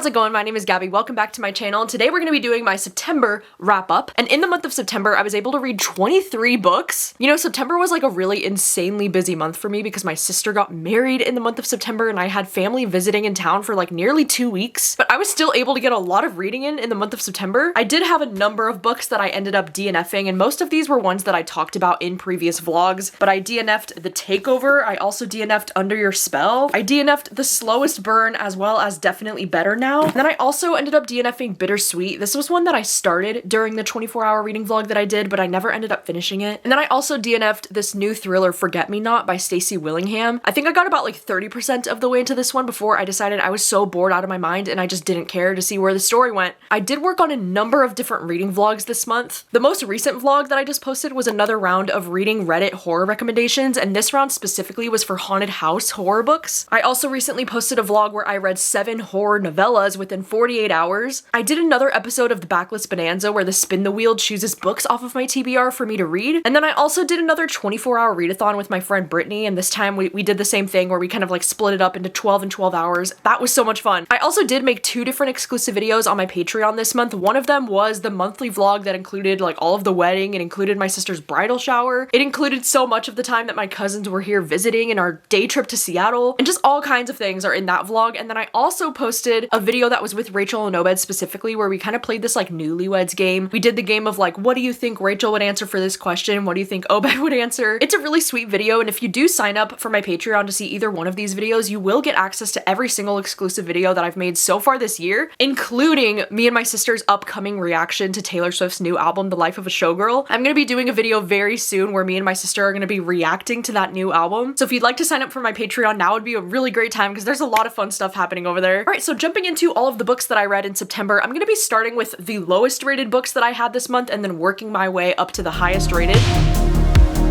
how's it going? My name is Gabby. Welcome back to my channel, and today we're going to be doing my September wrap-up. And in the month of September, I was able to read 23 books. You know, September was like a really insanely busy month for me because my sister got married in the month of September and I had family visiting in town for like nearly 2 weeks. But I was still able to get a lot of reading in the month of September. I did have a number of books that I ended up DNFing, and most of these were ones that I talked about in previous vlogs. But I DNF'd The Takeover. I also DNF'd Under Your Spell. I DNF'd The Slowest Burn, as well as Definitely Better Now. And then I also ended up DNFing Bittersweet. This was one that I started during the 24-hour reading vlog that I did, but I never ended up finishing it. And then I also DNF'd this new thriller, Forget Me Not by Stacey Willingham. I think I got about like 30% of the way into this one before I decided I was so bored out of my mind and I just didn't care to see where the story went. I did work on a number of different reading vlogs this month. The most recent vlog that I just posted was another round of reading Reddit horror recommendations, and this round specifically was for haunted house horror books. I also recently posted a vlog where I read 7 horror novellas within 48 hours. I did another episode of the Backlist Bonanza where the Spin the Wheel chooses books off of my TBR for me to read. And then I also did another 24-hour readathon with my friend Brittany, and this time we did the same thing where we kind of like split it up into 12 and 12 hours. That was so much fun. I also did make 2 different exclusive videos on my Patreon this month. One of them was the monthly vlog that included like all of the wedding. It included my sister's bridal shower. It included so much of the time that my cousins were here visiting and our day trip to Seattle, and just all kinds of things are in that vlog. And then I also posted a video that was with Rachel and Obed specifically, where we kind of played this like newlyweds game. We did the game of like, what do you think Rachel would answer for this question? What do you think Obed would answer? It's a really sweet video, and if you do sign up for my Patreon to see either one of these videos, you will get access to every single exclusive video that I've made so far this year, including me and my sister's upcoming reaction to Taylor Swift's new album, The Life of a Showgirl. I'm gonna be doing a video very soon where me and my sister are gonna be reacting to that new album. So if you'd like to sign up for my Patreon, now would be a really great time because there's a lot of fun stuff happening over there. All right, so jumping into all of the books that I read in September, I'm gonna be starting with the lowest rated books that I had this month and then working my way up to the highest rated.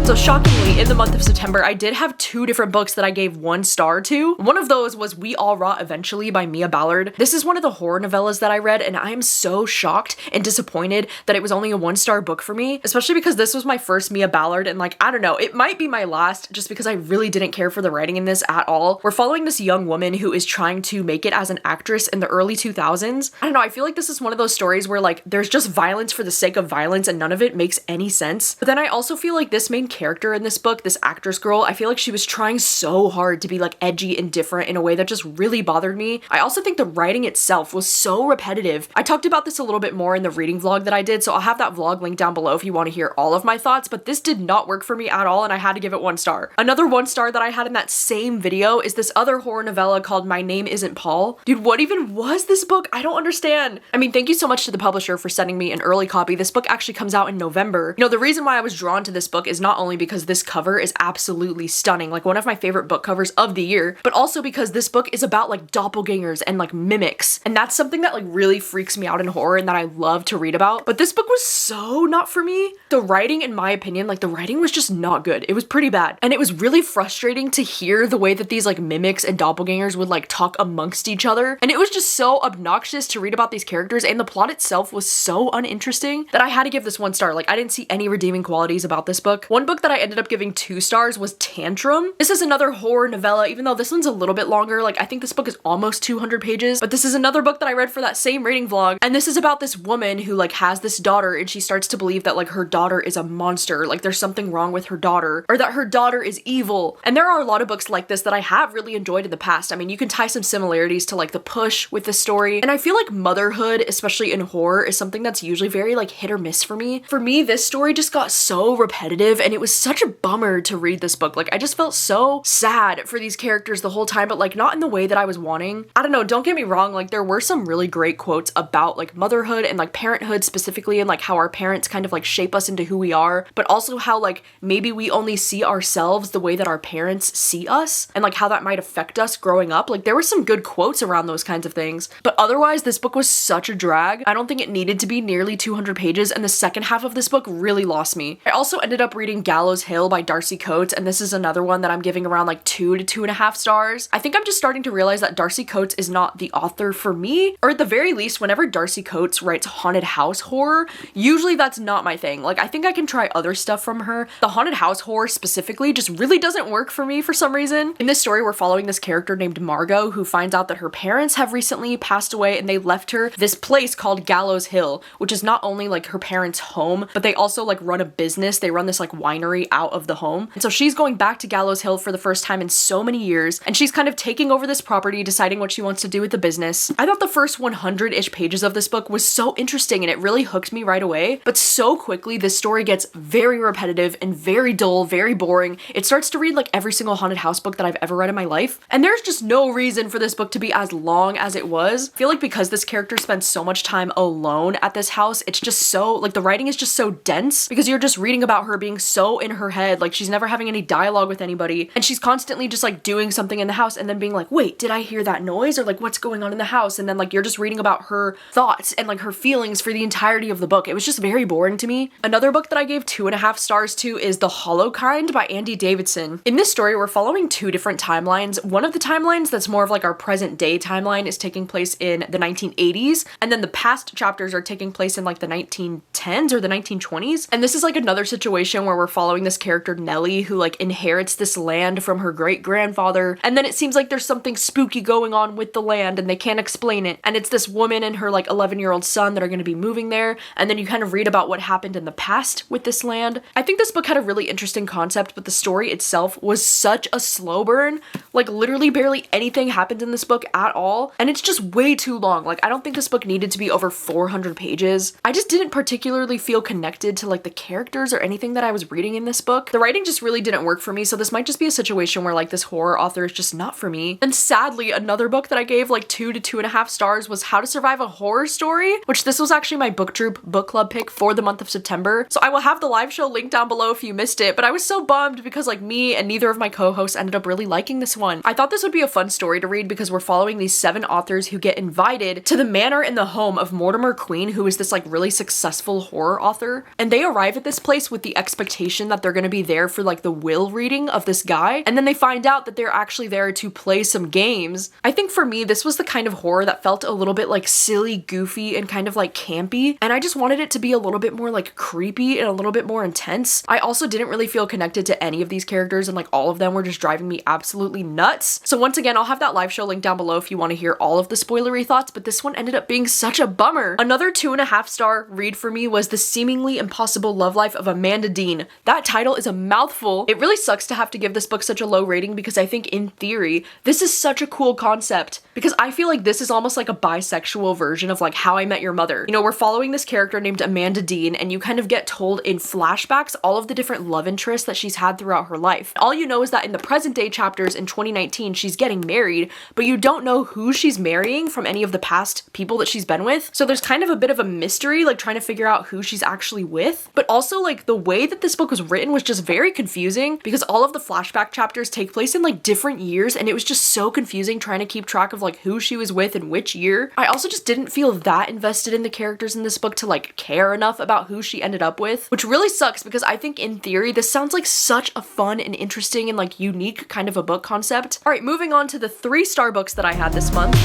So shockingly, in the month of September, I did have 2 different books that I gave 1 star to. One of those was We All Rot Eventually by Mia Ballard. This is one of the horror novellas that I read, and I am so shocked and disappointed that it was only a 1-star book for me, especially because this was my first Mia Ballard, and like, I don't know, it might be my last just because I really didn't care for the writing in this at all. We're following this young woman who is trying to make it as an actress in the early 2000s. I don't know, I feel like this is one of those stories where like, there's just violence for the sake of violence and none of it makes any sense. But then I also feel like this main character in this book, this actress girl, I feel like she was trying so hard to be like edgy and different in a way that just really bothered me. I also think the writing itself was so repetitive. I talked about this a little bit more in the reading vlog that I did, so I'll have that vlog linked down below if you want to hear all of my thoughts, but this did not work for me at all and I had to give it 1 star. Another 1 star that I had in that same video is this other horror novella called My Name Isn't Paul. Dude, what even was this book? I don't understand. I mean, thank you so much to the publisher for sending me an early copy. This book actually comes out in November. You know, the reason why I was drawn to this book is not only because this cover is absolutely stunning, like one of my favorite book covers of the year, but also because this book is about like doppelgangers and like mimics, and that's something that like really freaks me out in horror and that I love to read about. But this book was so not for me. The writing, in my opinion, like the writing was just not good. It was pretty bad, and it was really frustrating to hear the way that these like mimics and doppelgangers would like talk amongst each other, and it was just so obnoxious to read about these characters, and the plot itself was so uninteresting that I had to give this 1 star. Like, I didn't see any redeeming qualities about this book. One book that I ended up giving 2 stars was Tantrum. This is another horror novella, even though this one's a little bit longer. Like, I think this book is almost 200 pages, but this is another book that I read for that same reading vlog, and this is about this woman who like has this daughter, and she starts to believe that like her daughter is a monster, like there's something wrong with her daughter, or that her daughter is evil. And there are a lot of books like this that I have really enjoyed in the past. I mean, you can tie some similarities to like The Push with this story, and I feel like motherhood, especially in horror, is something that's usually very like hit or miss for me. For me, this story just got so repetitive, and it was such a bummer to read this book. Like, I just felt so sad for these characters the whole time, but like not in the way that I was wanting. I don't know, don't get me wrong, like there were some really great quotes about like motherhood and like parenthood specifically, and like how our parents kind of like shape us into who we are, but also how like maybe we only see ourselves the way that our parents see us, and like how that might affect us growing up. Like there were some good quotes around those kinds of things, but otherwise this book was such a drag. I don't think it needed to be nearly 200 pages, and the second half of this book really lost me. I also ended up reading Gallows Hill by Darcy Coates, and this is another one that I'm giving around like 2 to 2.5 stars. I think I'm just starting to realize that Darcy Coates is not the author for me, or at the very least, whenever Darcy Coates writes haunted house horror, usually that's not my thing. Like, I think I can try other stuff from her. The haunted house horror specifically just really doesn't work for me for some reason. In this story, we're following this character named Margot who finds out that her parents have recently passed away and they left her this place called Gallows Hill, which is not only like her parents' home, but they also like run a business. They run this like winery out of the home. And so she's going back to Gallows Hill for the first time in so many years, and she's kind of taking over this property, deciding what she wants to do with the business. I thought the first 100-ish pages of this book was so interesting and it really hooked me right away, but so quickly this story gets very repetitive and very dull, very boring. It starts to read like every single haunted house book that I've ever read in my life, and there's just no reason for this book to be as long as it was. I feel like because this character spends so much time alone at this house, it's just so, like, the writing is just so dense because you're just reading about her being so in her head, like she's never having any dialogue with anybody, and she's constantly just like doing something in the house and then being like, wait, did I hear that noise? Or like, what's going on in the house? And then like you're just reading about her thoughts and like her feelings for the entirety of the book. It was just very boring to me. Another book that I gave 2.5 stars to is The Hollow Kind by Andy Davidson. In this story, we're following two different timelines. One of the timelines that's more of like our present day timeline is taking place in the 1980s, and then the past chapters are taking place in like the 1910s or the 1920s. And this is like another situation where we're following this character Nellie who like inherits this land from her great-grandfather, and then it seems like there's something spooky going on with the land and they can't explain it, and it's this woman and her like 11-year-old son that are going to be moving there, and then you kind of read about what happened in the past with this land. I think this book had a really interesting concept, but the story itself was such a slow burn. Like, literally barely anything happened in this book at all, and it's just way too long. Like, I don't think this book needed to be over 400 pages. I just didn't particularly feel connected to like the characters or anything that I was reading in this book. The writing just really didn't work for me, so this might just be a situation where like this horror author is just not for me. And sadly, another book that I gave like 2 to 2.5 stars was How to Survive a Horror Story, which this was actually my booktube book club pick for the month of September. So I will have the live show link down below if you missed it, but I was so bummed because like me and neither of my co-hosts ended up really liking this one. I thought this would be a fun story to read because we're following these 7 authors who get invited to the manor and the home of Mortimer Queen, who is this like really successful horror author. And they arrive at this place with the expectation that they're going to be there for like the will reading of this guy, and then they find out that they're actually there to play some games. I think for me, this was the kind of horror that felt a little bit like silly, goofy, and kind of like campy, and I just wanted it to be a little bit more like creepy and a little bit more intense. I also didn't really feel connected to any of these characters, and like all of them were just driving me absolutely nuts. So once again, I'll have that live show link down below if you want to hear all of the spoilery thoughts, but this one ended up being such a bummer. Another 2.5 star read for me was The Seemingly Impossible Love Life of Amanda Dean. That title is a mouthful. It really sucks to have to give this book such a low rating because I think in theory, this is such a cool concept, because I feel like this is almost like a bisexual version of like How I Met Your Mother. You know, we're following this character named Amanda Dean, and you kind of get told in flashbacks all of the different love interests that she's had throughout her life. All you know is that in the present day chapters in 2019, she's getting married, but you don't know who she's marrying from any of the past people that she's been with. So there's kind of a bit of a mystery, like trying to figure out who she's actually with. But also like the way that this book was written was just very confusing because all of the flashback chapters take place in like different years, and it was just so confusing trying to keep track of like who she was with in which year. I also just didn't feel that invested in the characters in this book to like care enough about who she ended up with, which really sucks because I think in theory this sounds like such a fun and interesting and like unique kind of a book concept. All right, moving on to the 3-star books that I had this month.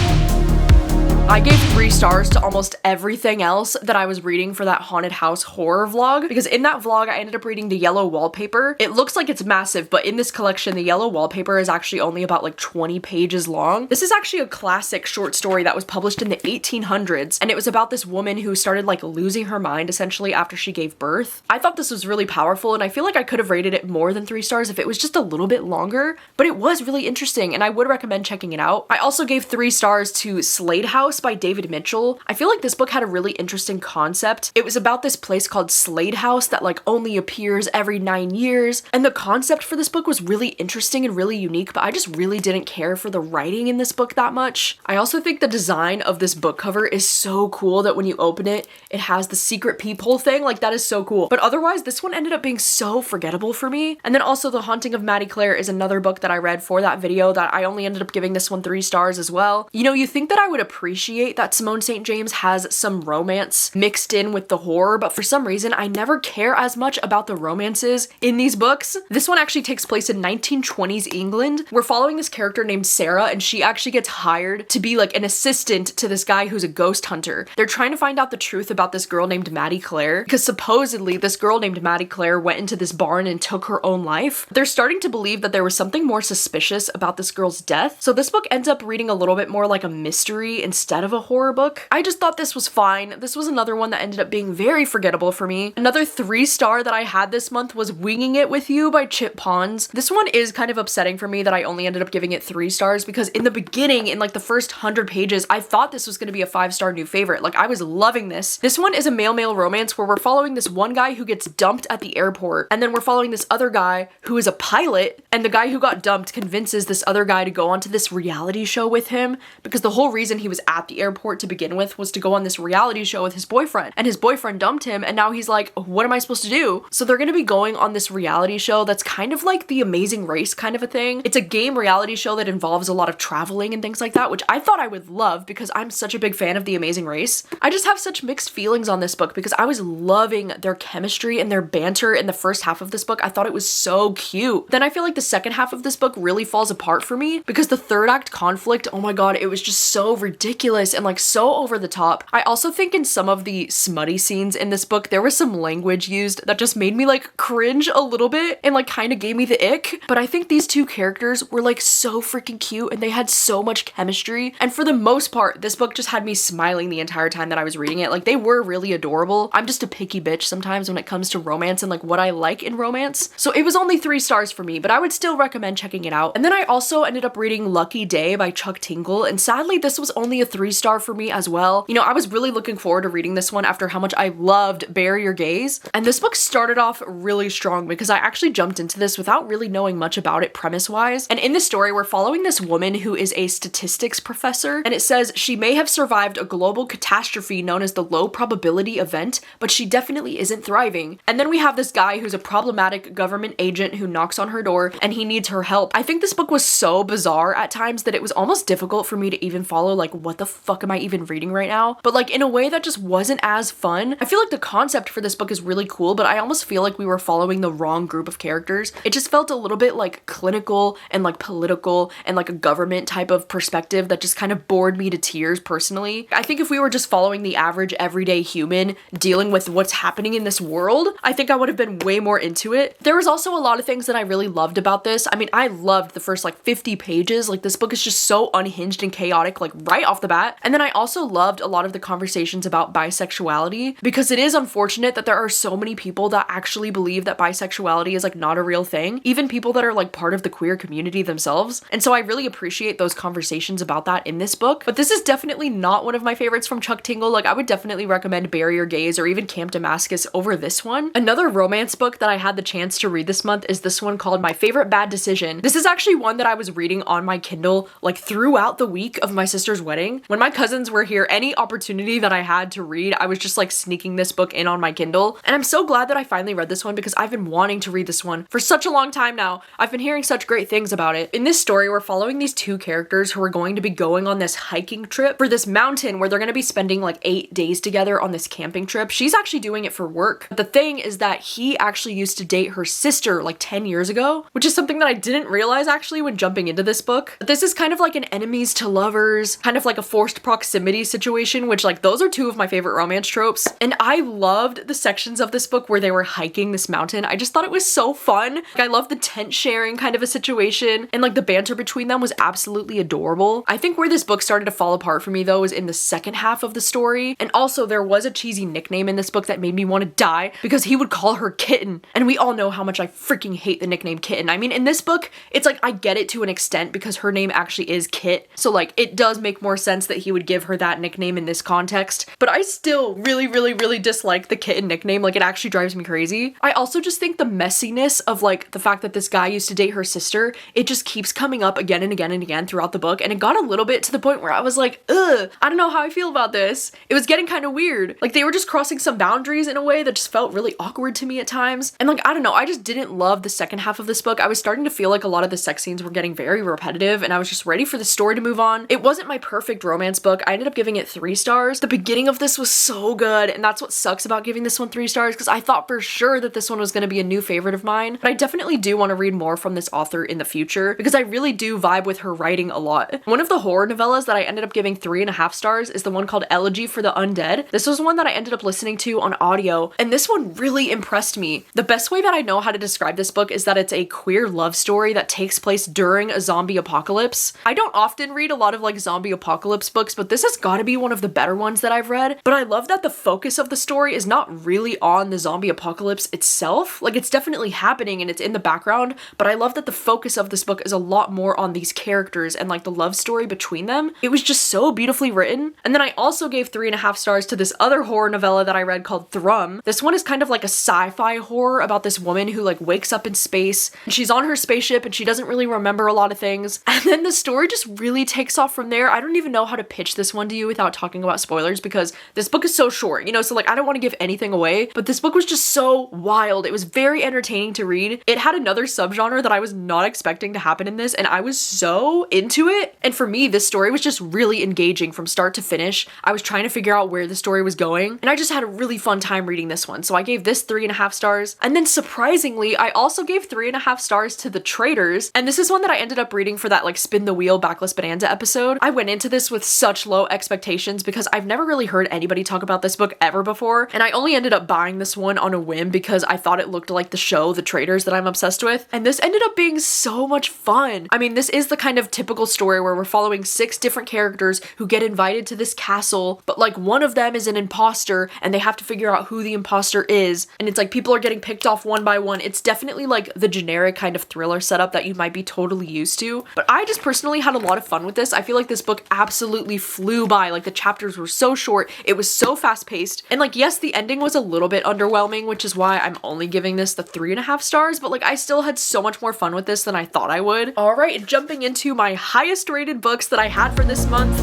I gave 3 stars to almost everything else that I was reading for that haunted house horror vlog, because in that vlog I ended up reading The Yellow Wallpaper. It looks like it's massive, but in this collection, The Yellow Wallpaper is actually only about like 20 pages long. This is actually a classic short story that was published in the 1800s, and it was about this woman who started like losing her mind essentially after she gave birth. I thought this was really powerful, and I feel like I could have rated it more than 3 stars if it was just a little bit longer, but it was really interesting, and I would recommend checking it out. I also gave 3 stars to Slade House by David Mitchell. I feel like this book had a really interesting concept. It was about this place called Slade House that like only appears every 9 years, and the concept for this book was really interesting and really unique, but I just really didn't care for the writing in this book that much. I also think the design of this book cover is so cool that when you open it, it has the secret peephole thing. Like, that is so cool. But otherwise, this one ended up being so forgettable for me. And then also The Haunting of Maddie Clare is another book that I read for that video that I only ended up giving this one 3 stars as well. You know, you think that I would appreciate appreciate that Simone St. James has some romance mixed in with the horror, but for some reason I never care as much about the romances in these books. This one actually takes place in 1920s England. We're following this character named Sarah, and she actually gets hired to be like an assistant to this guy who's a ghost hunter. They're trying to find out the truth about this girl named Maddie Clare, because supposedly this girl named Maddie Clare went into this barn and took her own life. They're starting to believe that there was something more suspicious about this girl's death, so this book ends up reading a little bit more like a mystery instead of a horror book. I just thought this was fine. This was another one that ended up being very forgettable for me. Another 3-star that I had this month was Winging It With You by Chip Pons. This one is kind of upsetting for me that I only ended up giving it 3 stars, because in the beginning, in like the first 100 pages, I thought this was going to be a 5-star new favorite. Like, I was loving this. This one is a male-male romance where we're following this one guy who gets dumped at the airport, and then we're following this other guy who is a pilot, and the guy who got dumped convinces this other guy to go onto this reality show with him, because the whole reason he was at the airport to begin with was to go on this reality show with his boyfriend, and his boyfriend dumped him, and now he's like, what am I supposed to do? So they're gonna be going on this reality show that's kind of like The Amazing Race kind of a thing. It's a game reality show that involves a lot of traveling and things like that, which I thought I would love because I'm such a big fan of The Amazing Race. I just have such mixed feelings on this book because I was loving their chemistry and their banter in the first half of this book. I thought it was so cute. Then I feel like the second half of this book really falls apart for me because the third act conflict, oh my god, it was just so ridiculous and like so over the top. I also think in some of the smutty scenes in this book, there was some language used that just made me like cringe a little bit and like kind of gave me the ick. But I think these two characters were like so freaking cute and they had so much chemistry. And for the most part, this book just had me smiling the entire time that I was reading it. Like, they were really adorable. I'm just a picky bitch sometimes when it comes to romance and like what I like in romance. So it was only 3 stars for me, but I would still recommend checking it out. And then I also ended up reading Lucky Day by Chuck Tingle, and sadly this was only a 3-star for me as well. You know, I was really looking forward to reading this one after how much I loved Bury Your Gaze, and this book started off really strong because I actually jumped into this without really knowing much about it premise-wise. And in this story, we're following this woman who is a statistics professor, and it says she may have survived a global catastrophe known as the low probability event, but she definitely isn't thriving. And then we have this guy who's a problematic government agent who knocks on her door and he needs her help. I think this book was so bizarre at times that it was almost difficult for me to even follow, like, what the fuck am I even reading right now? But like in a way that just wasn't as fun. I feel like the concept for this book is really cool, but I almost feel like we were following the wrong group of characters. It just felt a little bit like clinical and like political and like a government type of perspective that just kind of bored me to tears personally. I think if we were just following the average everyday human dealing with what's happening in this world, I think I would have been way more into it. There was also a lot of things that I really loved about this. I mean, I loved the first like 50 pages. Like, this book is just so unhinged and chaotic, like right off the bat. And then I also loved a lot of the conversations about bisexuality, because it is unfortunate that there are so many people that actually believe that bisexuality is like not a real thing, even people that are like part of the queer community themselves. And so I really appreciate those conversations about that in this book. But this is definitely not one of my favorites from Chuck Tingle. Like, I would definitely recommend Bury Your Gaze or even Camp Damascus over this one. Another romance book that I had the chance to read this month is this one called My Favorite Bad Decision. This is actually one that I was reading on my Kindle like throughout the week of my sister's wedding. When my cousins were here, any opportunity that I had to read, I was just like sneaking this book in on my Kindle. And I'm so glad that I finally read this one because I've been wanting to read this one for such a long time now. I've been hearing such great things about it. In this story, we're following these two characters who are going to be going on this hiking trip for this mountain where they're going to be spending like 8 days together on this camping trip. She's actually doing it for work. The thing is that he actually used to date her sister like 10 years ago, which is something that I didn't realize actually when jumping into this book. This is kind of like an enemies to lovers, kind of like a forced proximity situation, which like those are 2 of my favorite romance tropes. And I loved the sections of this book where they were hiking this mountain. I just thought it was so fun. Like, I love the tent sharing kind of a situation, and like the banter between them was absolutely adorable. I think where this book started to fall apart for me though was in the second half of the story. And also there was a cheesy nickname in this book that made me want to die because he would call her Kitten. And we all know how much I freaking hate the nickname Kitten. I mean, in this book, it's like I get it to an extent because her name actually is Kit. So like it does make more sense that he would give her that nickname in this context. But I still really dislike the Kitten nickname. Like, it actually drives me crazy. I also just think the messiness of like the fact that this guy used to date her sister, it just keeps coming up again and again and again throughout the book. And it got a little bit to the point where I was like, ugh, I don't know how I feel about this. It was getting kind of weird. Like, they were just crossing some boundaries in a way that just felt really awkward to me at times. And like, I don't know, I just didn't love the second half of this book. I was starting to feel like a lot of the sex scenes were getting very repetitive and I was just ready for the story to move on. It wasn't my perfect romance romance book. I ended up giving it 3 stars. The beginning of this was so good, and that's what sucks about giving this one 3 stars, because I thought for sure that this one was going to be a new favorite of mine, but I definitely do want to read more from this author in the future because I really do vibe with her writing a lot. One of the horror novellas that I ended up giving 3.5 stars is the one called Elegy for the Undead. This was one that I ended up listening to on audio, and this one really impressed me. The best way that I know how to describe this book is that it's a queer love story that takes place during a zombie apocalypse. I don't often read a lot of like zombie apocalypse books, but this has got to be one of the better ones that I've read. But I love that the focus of the story is not really on the zombie apocalypse itself. Like, it's definitely happening and it's in the background, but I love that the focus of this book is a lot more on these characters and like the love story between them. It was just so beautifully written. And then I also gave 3.5 stars to this other horror novella that I read called Thrum. This one is kind of like a sci-fi horror about this woman who like wakes up in space and she's on her spaceship and she doesn't really remember a lot of things. And then the story just really takes off from there. I don't even know how to pitch this one to you without talking about spoilers because this book is so short, you know, so like I don't want to give anything away, but this book was just so wild. It was very entertaining to read. It had another subgenre that I was not expecting to happen in this, and I was so into it. And for me, this story was just really engaging from start to finish. I was trying to figure out where the story was going, and I just had a really fun time reading this one. So I gave this 3.5 stars. And then surprisingly, I also gave 3.5 stars to The Traitors. And this is one that I ended up reading for that like spin the wheel backless bonanza episode. I went into this with such low expectations because I've never really heard anybody talk about this book ever before. And I only ended up buying this one on a whim because I thought it looked like the show The Traitors that I'm obsessed with. And this ended up being so much fun. I mean, this is the kind of typical story where we're following 6 different characters who get invited to this castle, but like one of them is an imposter and they have to figure out who the imposter is. And it's like people are getting picked off one by one. It's definitely like the generic kind of thriller setup that you might be totally used to. But I just personally had a lot of fun with this. I feel like this book absolutely flew by. Like the chapters were so short. It was so fast paced. And like, yes, the ending was a little bit underwhelming, which is why I'm only giving this the 3.5 stars, but like I still had so much more fun with this than I thought I would. All right, jumping into my highest rated books that I had for this month.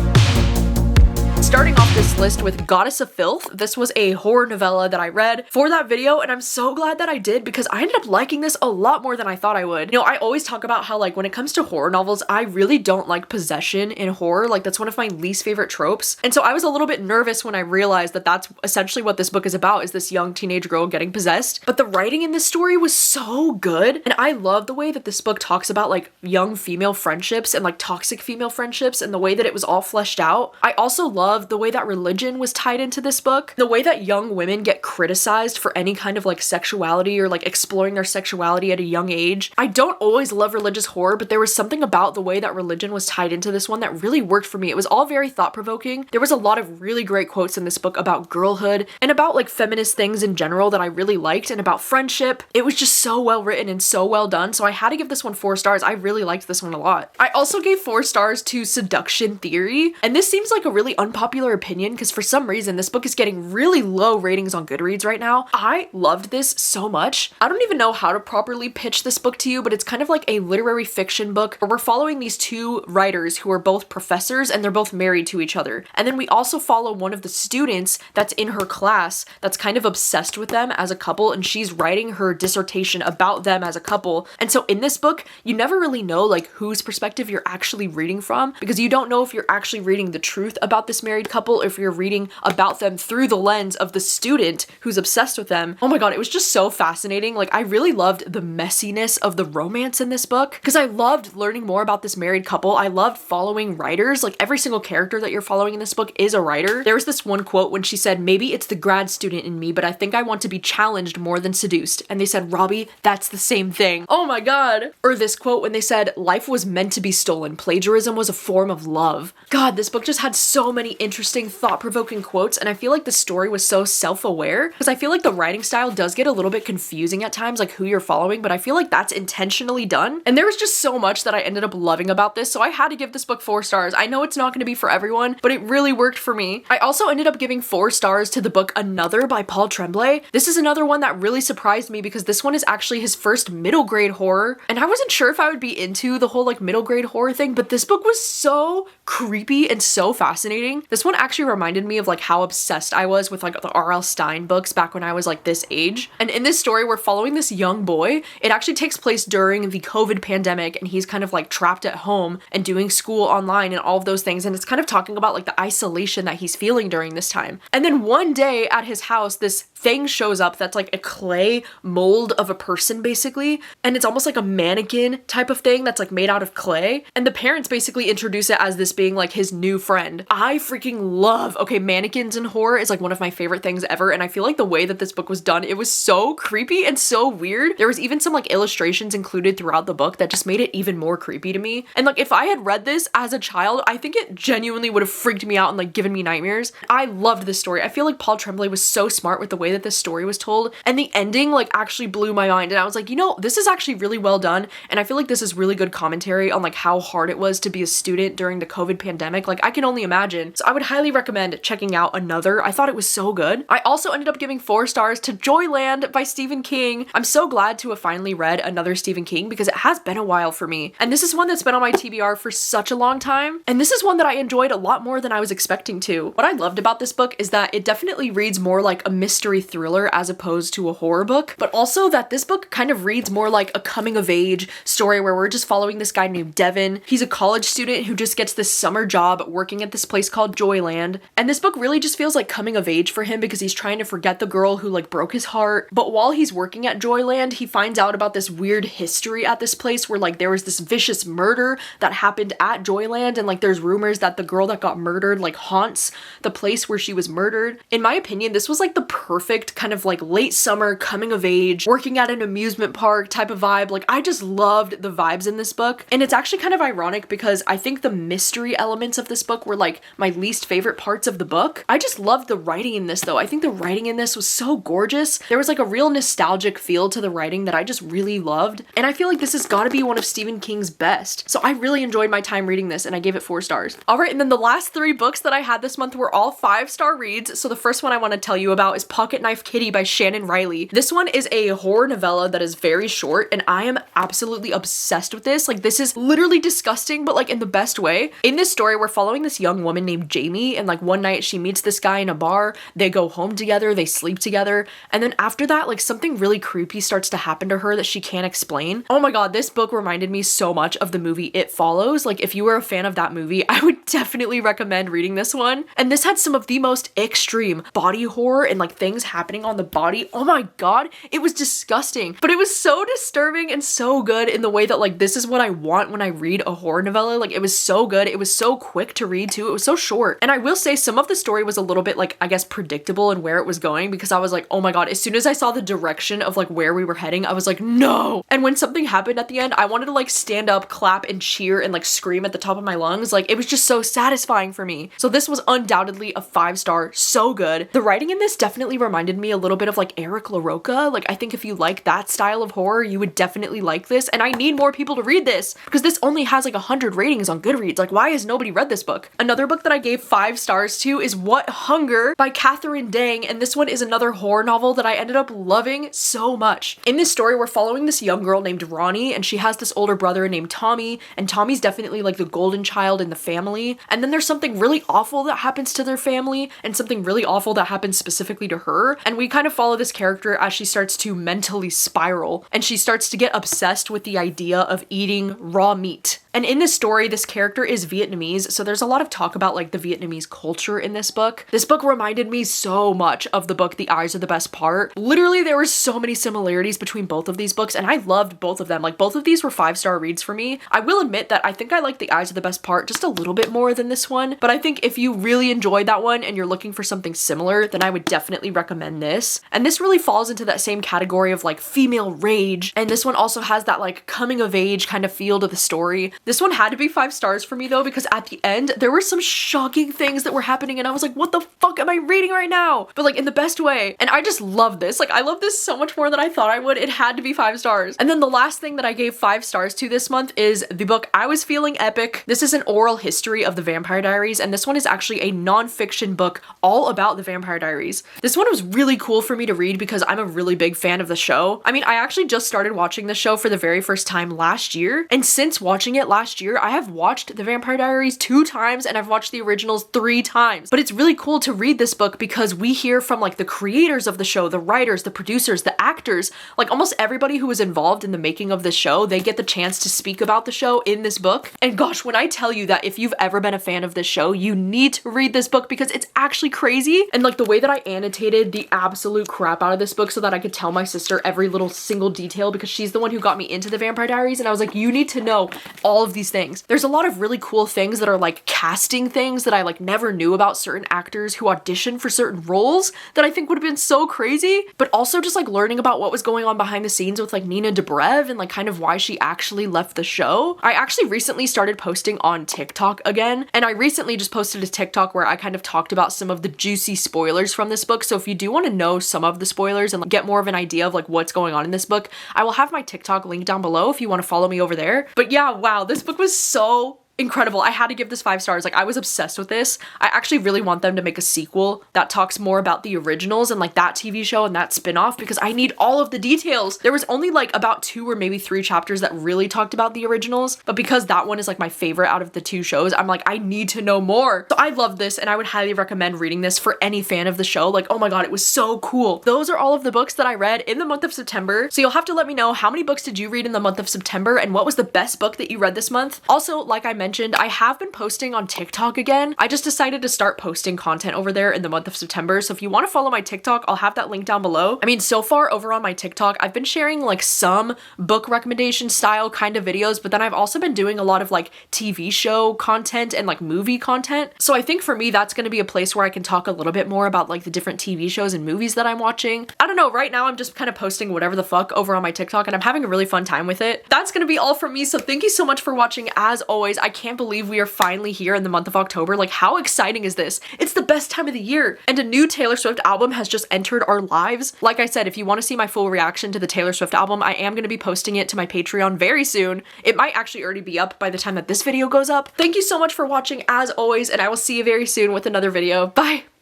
Starting off this list with Goddess of Filth. This was a horror novella that I read for that video, and I'm so glad that I did because I ended up liking this a lot more than I thought I would. You know, I always talk about how like when it comes to horror novels, I really don't like possession in horror. Like that's one of my least favorite tropes. And so I was a little bit nervous when I realized that that's essentially what this book is about, is this young teenage girl getting possessed. But the writing in this story was so good. And I love the way that this book talks about like young female friendships and like toxic female friendships and the way that it was all fleshed out. I also love the way that religion was tied into this book, the way that young women get criticized for any kind of like sexuality or like exploring their sexuality at a young age. I don't always love religious horror, but there was something about the way that religion was tied into this one that really worked for me. It was all very thought-provoking. There was a lot of really great quotes in this book about girlhood and about like feminist things in general that I really liked, and about friendship. It was just so well written and so well done, so I had to give this one 4 stars. I really liked this one a lot. I also gave 4 stars to Seduction Theory, and this seems like a really unpopular opinion because for some reason this book is getting really low ratings on Goodreads right now. I loved this so much. I don't even know how to properly pitch this book to you, but it's kind of like a literary fiction book where we're following these 2 writers who are both professors and they're both married to each other. And then we also follow one of the students that's in her class that's kind of obsessed with them as a couple, and she's writing her dissertation about them as a couple. And so in this book, you never really know like whose perspective you're actually reading from, because you don't know if you're actually reading the truth about this married couple, if you're reading about them through the lens of the student who's obsessed with them. Oh my god, it was just so fascinating. Like I really loved the messiness of the romance in this book because I loved learning more about this married couple. I loved following writers. Like every single character that you're following in this book is a writer. There was this one quote when she said, "Maybe it's the grad student in me, but I think I want to be challenged more than seduced." And they said, "Robbie, that's the same thing." Oh my god. Or this quote when they said, "Life was meant to be stolen. Plagiarism was a form of love." God, this book just had so many interesting thought-provoking quotes, and I feel like the story was so self-aware because I feel like the writing style does get a little bit confusing at times, like who you're following, but I feel like that's intentionally done. And there was just so much that I ended up loving about this, so I had to give this book 4 stars. I know it's not going to be for everyone, but it really worked for me. I also ended up giving 4 stars to the book Another by Paul Tremblay. This is another one that really surprised me because this one is actually his first middle grade horror, and I wasn't sure if I would be into the whole like middle grade horror thing, but this book was so creepy and so fascinating. This one actually reminded me of like how obsessed I was with like the R.L. Stine books back when I was like this age. And in this story, we're following this young boy. It actually takes place during the COVID pandemic, and he's kind of like trapped at home and doing school online and all of those things. And it's kind of talking about like the isolation that he's feeling during this time. And then one day at his house, this thing shows up that's like a clay mold of a person basically. And it's almost like a mannequin type of thing that's like made out of clay. And the parents basically introduce it as this being like his new friend. I freaking love, okay, mannequins in horror is like one of my favorite things ever. And I feel like the way that this book was done, it was so creepy and so weird. There was even some like illustrations included throughout the book that just made it even more creepy to me. And like if I had read this as a child, I think it genuinely would have freaked me out and like given me nightmares. I loved this story. I feel like Paul Tremblay was so smart with the way that this story was told, and the ending like actually blew my mind. And I was like, you know, this is actually really well done. And I feel like this is really good commentary on like how hard it was to be a student during the COVID pandemic. Like I can only imagine. So I would highly recommend checking out Another. I thought it was so good. I also ended up giving 4 stars to Joyland by Stephen King. I'm so glad to have finally read another Stephen King because it has been a while for me. And this is one that's been on my TBR for such a long time. And this is one that I enjoyed a lot more than I was expecting to. What I loved about this book is that it definitely reads more like a mystery thriller as opposed to a horror book, but also that this book kind of reads more like a coming of age story where we're just following this guy named Devin. He's a college student who just gets this summer job working at this place called Joyland. And this book really just feels like coming of age for him because he's trying to forget the girl who like broke his heart. But while he's working at Joyland, he finds out about this weird history at this place where like there was this vicious murder that happened at Joyland, and like there's rumors that the girl that got murdered like haunts the place where she was murdered. In my opinion, this was like the perfect kind of like late summer coming of age, working at an amusement park type of vibe. Like I just loved the vibes in this book. And it's actually kind of ironic because I think the mystery elements of this book were like my least favorite parts of the book. I just loved the writing in this though. I think the writing in this was so gorgeous. There was like a real nostalgic feel to the writing that I just really loved. And I feel like this has got to be one of Stephen King's best. So I really enjoyed my time reading this and I gave it 4 stars. All right, and then the last 3 books that I had this month were all 5-star reads. So the first one I want to tell you about is Pocket Knife Kitty by Shannon Riley. This one is a horror novella that is very short and I am absolutely obsessed with this. Like this is literally disgusting, but like in the best way. In this story, we're following this young woman named Jamie, and like one night she meets this guy in a bar, they go home together, they sleep together, and then after that, like something really creepy starts to happen to her that she can't explain. Oh my god, this book reminded me so much of the movie It Follows. Like if you were a fan of that movie, I would definitely recommend reading this one. And this had some of the most extreme body horror and like things happening on the body. Oh my god, it was disgusting, but it was so disturbing and so good in the way that like this is what I want when I read a horror novella. Like it was so good. It was so quick to read too. It was so short. And I will say some of the story was a little bit like, I guess, predictable in where it was going because I was like, oh my god, as soon as I saw the direction of like where we were heading, I was like, no. And when something happened at the end, I wanted to like stand up, clap and cheer and like scream at the top of my lungs. Like it was just so satisfying for me. So this was undoubtedly a 5-star, so good. The writing in this definitely reminded me a little bit of like Eric LaRocca. Like I think if you like that style of horror, you would definitely like this. And I need more people to read this because this only has like 100 ratings on Goodreads. Like why has nobody read this book? Another book that I gave 5 stars to is What Hunger by Catherine Dang. And this one is another horror novel that I ended up loving so much. In this story, we're following this young girl named Ronnie, and she has this older brother named Tommy, and Tommy's definitely like the golden child in the family. And then there's something really awful that happens to their family and something really awful that happens specifically to her. And we kind of follow this character as she starts to mentally spiral and she starts to get obsessed with the idea of eating raw meat. And in this story, this character is Vietnamese, so there's a lot of talk about like the Vietnamese culture in this book. This book reminded me so much of the book The Eyes Are the Best Part. Literally, there were so many similarities between both of these books, and I loved both of them. Like both of these were 5-star reads for me. I will admit that I think I like The Eyes Are the Best Part just a little bit more than this one, but I think if you really enjoyed that one and you're looking for something similar, then I would definitely recommend this. And this really falls into that same category of like female rage, and this one also has that like coming of age kind of feel to the story. This one had to be 5 stars for me though, because at the end, there were some shocking things that were happening and I was like, what the fuck am I reading right now? But like in the best way. And I just love this. Like I love this so much more than I thought I would. It had to be 5 stars. And then the last thing that I gave 5 stars to this month is the book I Was Feeling Epic. This is an oral history of the Vampire Diaries, and this one is actually a non-fiction book all about the Vampire Diaries. This one was really cool for me to read because I'm a really big fan of the show. I mean, I actually just started watching the show for the very first time last year, and since watching it last year, I have watched The Vampire Diaries 2 times and I've watched the originals 3 times. But it's really cool to read this book because we hear from like the creators of the show, the writers, the producers, the actors, like almost everybody who was involved in the making of the show, they get the chance to speak about the show in this book. And gosh, when I tell you that if you've ever been a fan of this show, you need to read this book because it's actually crazy. And like the way that I annotated the absolute crap out of this book so that I could tell my sister every little single detail because she's the one who got me into the Vampire Diaries, and I was like, you need to know all of these things. There's a lot of really cool things that are like casting things that I like never knew about certain actors who auditioned for certain roles that I think would have been so crazy, but also just like learning about what was going on behind the scenes with like Nina Dobrev and like kind of why she actually left the show. I actually recently started posting on TikTok again, and I recently just posted a TikTok where I kind of talked about some of the juicy spoilers from this book. So if you do want to know some of the spoilers and like, get more of an idea of like what's going on in this book, I will have my TikTok link down below if you want to follow me over there. But yeah, wow, this book was so incredible. I had to give this 5 stars. Like, I was obsessed with this. I actually really want them to make a sequel that talks more about the originals and like that TV show and that spin-off because I need all of the details. There was only like about 2 or maybe 3 chapters that really talked about the originals, but because that one is like my favorite out of the 2 shows, I'm like, I need to know more. So I love this and I would highly recommend reading this for any fan of the show. Like, oh my god, it was so cool. Those are all of the books that I read in the month of September. So you'll have to let me know how many books did you read in the month of September and what was the best book that you read this month. Also, like I mentioned, I have been posting on TikTok again. I just decided to start posting content over there in the month of September. So if you want to follow my TikTok, I'll have that link down below. I mean, so far over on my TikTok, I've been sharing like some book recommendation style kind of videos, but then I've also been doing a lot of like TV show content and like movie content. So I think for me, that's going to be a place where I can talk a little bit more about like the different TV shows and movies that I'm watching. I don't know, right now I'm just kind of posting whatever the fuck over on my TikTok and I'm having a really fun time with it. That's going to be all from me. So thank you so much for watching. As always, I can't believe we are finally here in the month of October. Like, how exciting is this? It's the best time of the year. And a new Taylor Swift album has just entered our lives. Like I said, if you want to see my full reaction to the Taylor Swift album, I am going to be posting it to my Patreon very soon. It might actually already be up by the time that this video goes up. Thank you so much for watching as always, and I will see you very soon with another video. Bye!